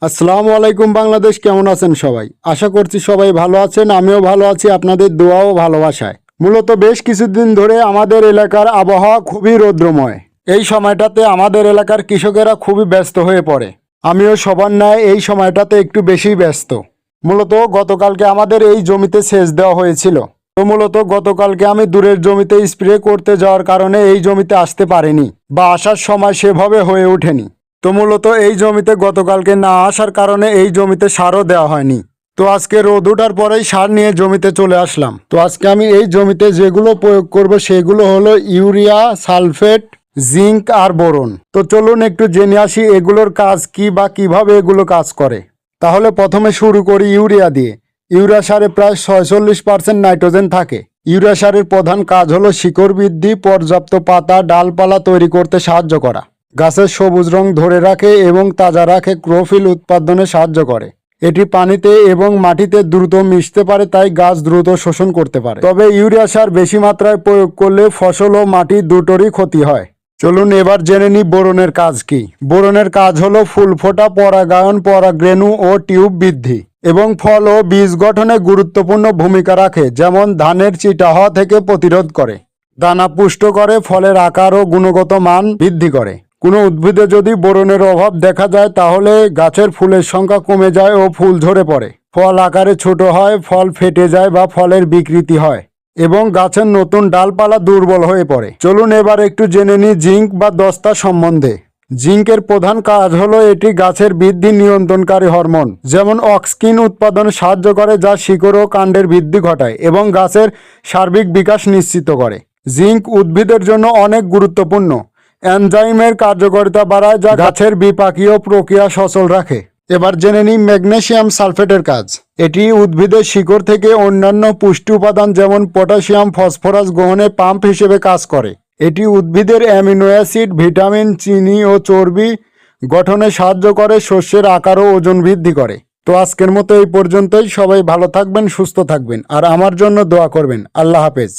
আসসালামু আলাইকুম বাংলাদেশ, কেমন আছেন সবাই? আশা করছি সবাই ভালো আছেন। আমিও ভালো আছি আপনাদের দোয়া ও ভালোবাসায়। মূলত বেশ কিছুদিন ধরে আমাদের এলাকার আবহাওয়া খুবই রৌদ্রময়। এই সময়টাতে আমাদের এলাকার কৃষকেরা খুবই ব্যস্ত হয়ে পড়ে। আমিও সবার ন্যায় এই সময়টাতে একটু বেশি ব্যস্ত। মূলত গতকালকে আমাদের এই জমিতে সেচ দেওয়া হয়েছিল। তো মূলত গতকালকে আমি দূরের জমিতে স্প্রে করতে যাওয়ার কারণে এই জমিতে আসতে পারিনি, বা আসার সময় সেভাবে হয়ে ওঠেনি। তো মূলত এই জমিতে গতকালকে না আসার কারণে এই জমিতে সারও দেওয়া হয়নি। তো আজকে রোদ ওঠার পরেই সার নিয়ে জমিতে চলে আসলাম। তো আজকে আমি এই জমিতে যেগুলো প্রয়োগ করব সেগুলো হলো ইউরিয়া, সালফেট, জিঙ্ক আর বোরন। তো চলুন একটু জেনে আসি এগুলোর কাজ কি বা কিভাবে এগুলো কাজ করে। তাহলে প্রথমে শুরু করি ইউরিয়া দিয়ে। ইউরিয়া সারে প্রায় 46% নাইট্রোজেন থাকে। ইউরিয়া সারের প্রধান কাজ হলো শিকড় বৃদ্ধি, পর্যাপ্ত পাতা, ডালপালা তৈরি করতে সাহায্য করা, গাছের সবুজ রং ধরে রাখে এবং তাজা রাখে, ক্লোরোফিল উৎপাদনে সাহায্য করে। এটি পানিতে এবং মাটিতে দ্রুত মিশতে পারে, তাই গাছ দ্রুত শোষণ করতে পারে। তবে ইউরিয়া সার বেশি মাত্রায় প্রয়োগ করলে ফসল ও মাটি দুটোরই ক্ষতি হয়। চলুন এবার জেনে নিই বোরনের কাজ কি। বোরনের কাজ হলো ফুল ফোটা, পরাগায়ন, পরাগরেণু ও টিউব বৃদ্ধি এবং ফল ও বীজ গঠনে গুরুত্বপূর্ণ ভূমিকা রাখে। যেমন ধানের চিটা হওয়া থেকে প্রতিরোধ করে, দানা পুষ্ট করে, ফলের আকার ও গুণগত মান বৃদ্ধি করে। কোনো উদ্ভিদে যদি বোরনের অভাব দেখা যায় তাহলে গাছের ফুলের সংখ্যা কমে যায় ও ফুল ঝরে পড়ে, ফল আকারে ছোট হয়, ফল ফেটে যায় বা ফলের বিকৃতি হয় এবং গাছের নতুন ডালপালা দুর্বল হয়ে পড়ে। চলুন এবার একটু জেনে নিই জিঙ্ক বা দস্তা সম্বন্ধে। জিঙ্কের প্রধান কাজ হলো এটি গাছের বৃদ্ধি নিয়ন্ত্রণকারী হরমোন যেমন অক্সিন উৎপাদনে সাহায্য করে, যা শিকড় ও কাণ্ডের বৃদ্ধি ঘটায় এবং গাছের সার্বিক বিকাশ নিশ্চিত করে। জিঙ্ক উদ্ভিদের জন্য অনেক গুরুত্বপূর্ণ। এনজাইমের কার্যকারিতা বাড়ায়, যা গাছের বিপাকীয় প্রক্রিয়া সচল রাখে। এবার জেনে নিই ম্যাগনেসিয়াম সালফেটের কাজ। এটি উদ্ভিদের শিকড় থেকে অন্যান্য পুষ্টি উপাদান যেমন পটাশিয়াম, ফসফরাস গ্রহণে পাম্প হিসেবে কাজ করে। এটি উদ্ভিদের অ্যামিনো অ্যাসিড, ভিটামিন, চিনি ও চর্বি গঠনে সাহায্য করে, শস্যের আকার ও ওজন বৃদ্ধি করে। তো আজকের মতো এই পর্যন্তই। সবাই ভালো থাকবেন, সুস্থ থাকবেন আর আমার জন্য দোয়া করবেন। আল্লাহ হাফেজ।